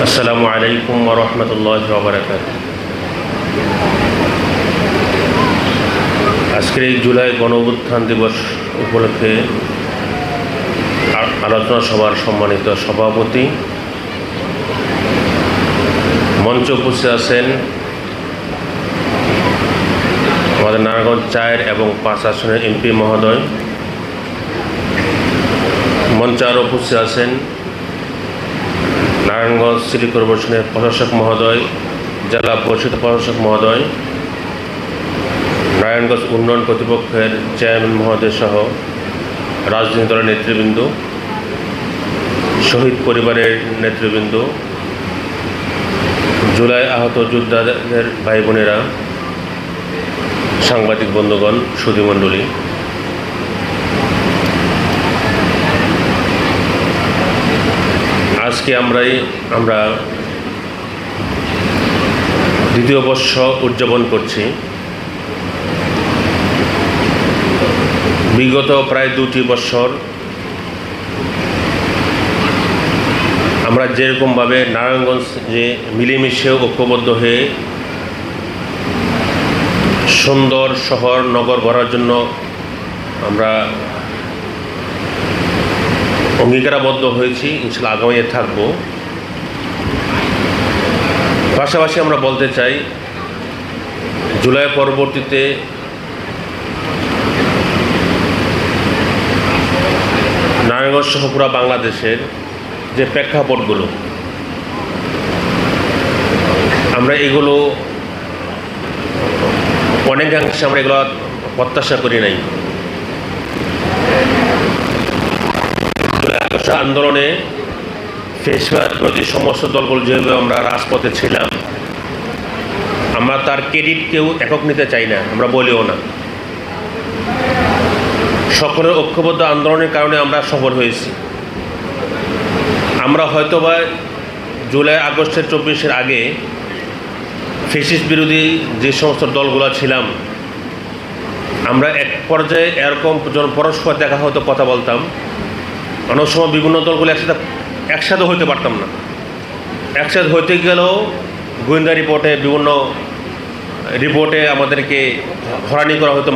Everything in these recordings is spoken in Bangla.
আসসালামু আলাইকুম ওয়া রাহমাতুল্লাহি ওয়া বারাকাতুহু। আজকের এই জুলাই গণঅভ্যুত্থান দিবস উপলক্ষে আলোচনা সভার সম্মানিত সভাপতি, মঞ্চে উপস্থিত আছেন আমাদের নারায়ণগঞ্জ 4 এবং 5 আসনের এমপি মহোদয়, মঞ্চে আরও উপস্থিত আছেন নারায়ণগঞ্জ সিটি কর্পোরেশনের প্রশাসক মহোদয়, জেলা পরিষদ প্রশাসক মহোদয়, নারায়ণগঞ্জ উন্নয়ন কর্তৃপক্ষের চেয়ারম্যান মহোদয় সহ রাজনৈতিক দলের নেতৃবৃন্দ, শহীদ পরিবারের নেতৃবৃন্দ, জুলাই আহত যোদ্ধাদের ভাই বোনেরা, সাংবাদিক বন্ধুগণ, সুধীমণ্ডলী, আজকে আমরা দ্বিতীয় বর্ষ উদযাপন করছি। বিগত প্রায় 2টি বছর আমরা যেরকমভাবে নারায়ণগঞ্জ যে মিলেমিশে ঐক্যবদ্ধ হয়ে সুন্দর শহর নগর গড়ার জন্য আমরা অঙ্গীকারাবদ্ধ হয়েছি, ইনশাআল্লাহ আগামীতে থাকব। পাশাপাশি আমরা বলতে চাই, জুলাই পরবর্তীতে নারায়ণগঞ্জ সহ পুরো বাংলাদেশের যে প্রেক্ষাপটগুলো, আমরা এগুলো অনেকাংশে আমরা এগুলো প্রত্যাশা করি নাই। আন্দোলনে ফেসবাদ প্রতি সমস্ত দলগুলো যেভাবে আমরা রাজপথে ছিলাম, আমরা তার ক্রেডিট কেউ একক নিতে চাই না, আমরা বলিও না। সকলের ঐক্যবদ্ধ আন্দোলনের কারণে আমরা সফল হয়েছি। আমরা হয়তোবা জুলাই আগস্টের 24-এর আগে ফ্যাসিস্ট বিরোধী যে সমস্ত দলগুলো ছিলাম, আমরা এক পর্যায়ে এরকম পরস্পর দেখা হয়তো কথা বলতাম, অনেক সময় বিভিন্ন দলগুলো একসাথে হইতে পারতাম না। একসাথে হইতে গেলেও গোয়েন্দা বিভিন্ন রিপোর্টে আমাদেরকে হয়রানি করা হতো,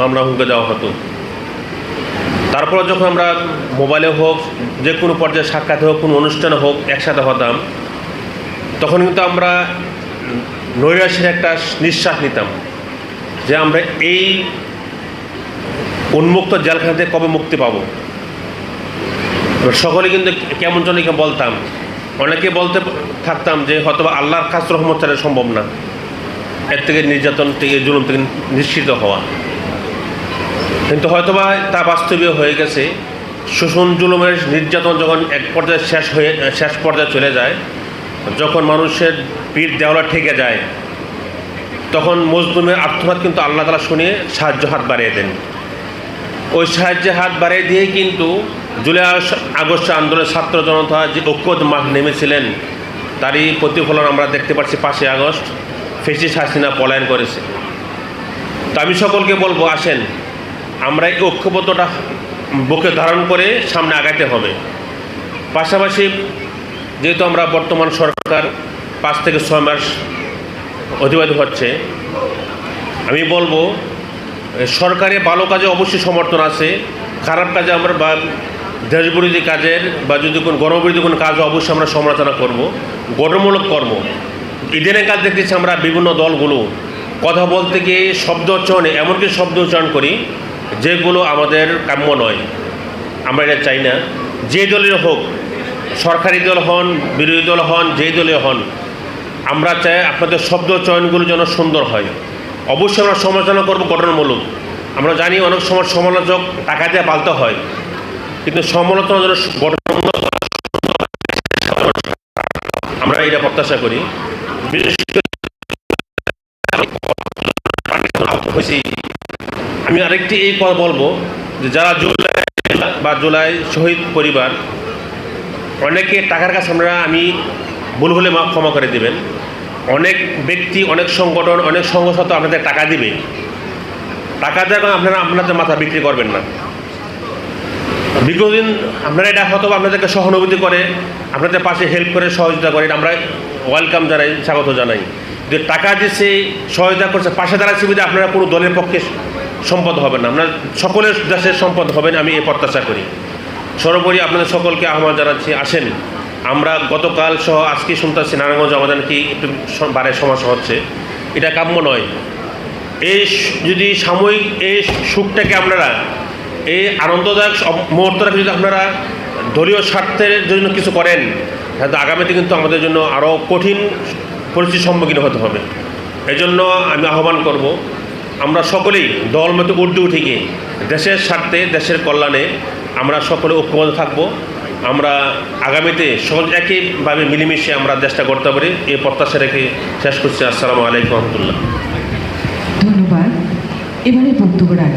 মামলা হুমকি দেওয়া হতো। তারপর যখন আমরা মোবাইলে হোক, যে কোনো পর্যায়ে সাক্ষাৎ হোক, কোনো অনুষ্ঠানে হোক একসাথে হতাম, তখন কিন্তু আমরা নৈরাশ্যের একটা নিঃশ্বাস নিতাম যে আমরা এই উন্মুক্ত জেলখানা থেকে কবে মুক্তি পাবো। সকলে কিন্তু কেমন জন্য বলতাম, অনেকে বলতে থাকতাম যে হয়তো আল্লাহর কাছ রহমত ছাড়া সম্ভব না এর থেকে নির্যাতন থেকে, জুলুম থেকে নিশ্চিত হওয়া। কিন্তু হয়তোবা তা বাস্তবে হয়ে গেছে। শোষণ জুলুমের নির্যাতন যখন এক পর্যায়ে শেষ পর্যায়ে চলে যায়, যখন মানুষের পিঠ দেওয়ালা ঠেকে যায়, তখন মজলুমের আর্তনাদ কিন্তু আল্লাহ তাআলা শুনে সাহায্য হাত বাড়িয়ে দেন। ওই সাহায্যের হাত বাড়িয়ে দিয়ে কিন্তু জুলাই আগস্ট আন্দোলনের ছাত্র জনতা যে ঐক্যবদ্ধ মাঠ নেমেছিলেন, তারই প্রতিফলন আমরা দেখতে পাচ্ছি। 5 আগস্ট ফ্যাসিস্ট হাসিনা পলায়ন করেছে। তা আমি সকলকে বলবো, আসেন আমরা এই ঐক্যবদ্ধতা বুকে ধারণ করে সামনে আগাতে হবে। পাশাপাশি যেহেতু আমরা বর্তমান সরকার 5 থেকে 6 মাস অতিবাহিত হচ্ছে, আমি বলবো সরকারের ভালো কাজে অবশ্যই সমর্থন আছে, খারাপ কাজে আমরা বা দেশবিরোধী কাজের বা যদি কোনো গণবিরোধী কোনো কাজও অবশ্যই আমরা সমালোচনা করব। গঠনমূলক কর্ম ইদানিং কাজ দেখতেছি আমরা বিভিন্ন দলগুলো কথা বলতে গিয়ে শব্দ উচ্চারণে এমনকি শব্দ উচ্চারণ করি যেগুলো আমাদের কাম্য নয়। আমরা এটা চাই না। যে দলের হোক, সরকারি দল হন, বিরোধী দল হন, যেই দলীয় হন, আমরা চাই আপনাদের শব্দ চয়নগুলো যেন সুন্দর হয়। অবশ্যই আমরা সমালোচনা করব গঠনমূলক। আমরা জানি অনেক সময় সমালোচক টাকা দিয়ে পালতে হয়, কিন্তু সমালোচনা যেন গঠনমূলক, আমরা এটা প্রত্যাশা করি। বিশেষ করে আমি আরেকটি এই কথা বলবো যে যারা জুলাই শহীদ পরিবার, অনেকে টাকার কাছে আমি ভুল হলে ক্ষমা করে দেবেন। অনেক ব্যক্তি, অনেক সংগঠন, অনেক সংগঠন আপনাদের টাকা দিবে। টাকা দেওয়ার আপনারা আপনাদের মাথা বিক্রি করবেন না। বিগত দিন আপনারা এটা হয়তো আপনাদেরকে সহানুভূতি করে, আপনাদের পাশে হেল্প করে, সহযোগিতা করে, এটা আমরা ওয়েলকাম জানাই, স্বাগত জানাই। যে টাকা দিচ্ছে, সহায়তা করছে, পাশে দাঁড়াচ্ছে বিধে আপনারা কোনো দলের পক্ষে সম্পদ হবেন না, আপনার সকলের দেশের সম্পদ হবেন, আমি এই প্রত্যাশা করি। সর্বোপরি আপনাদের সকলকে আহ্বান জানাচ্ছি, আসেন। আমরা গতকাল সহ আজকে শুনতেছি নারায়ণগঞ্জ আমাদের নাকি একটু বারে সমস্যা হচ্ছে, এটা কাম্য নয়। এই যদি সাময়িক এই সুখটাকে আপনারা, এই আনন্দদায়ক মুহূর্তটাকে যদি আপনারা দলীয় স্বার্থের জন্য কিছু করেন, তাহলে আগামীতে কিন্তু আমাদের জন্য আরও কঠিন পরিস্থিতির সম্মুখীন হতে হবে। এই জন্য আমি আহ্বান করব, আমরা সকলেই দল মতো ঊর্ধ্বে উঠে গিয়ে দেশের স্বার্থে, দেশের কল্যাণে আমরা সকলে ঐক্যবদ্ধ থাকব। আমরা আগামীতে সকল একইভাবে মিলেমিশে আমরা দেশটা করতে পারি, এই প্রত্যাশা রেখে শেষ করছি। আসসালামু আলাইকুম রহমতুল্লাহ। ধন্যবাদ। এবারে বক্তব্য রাখবেন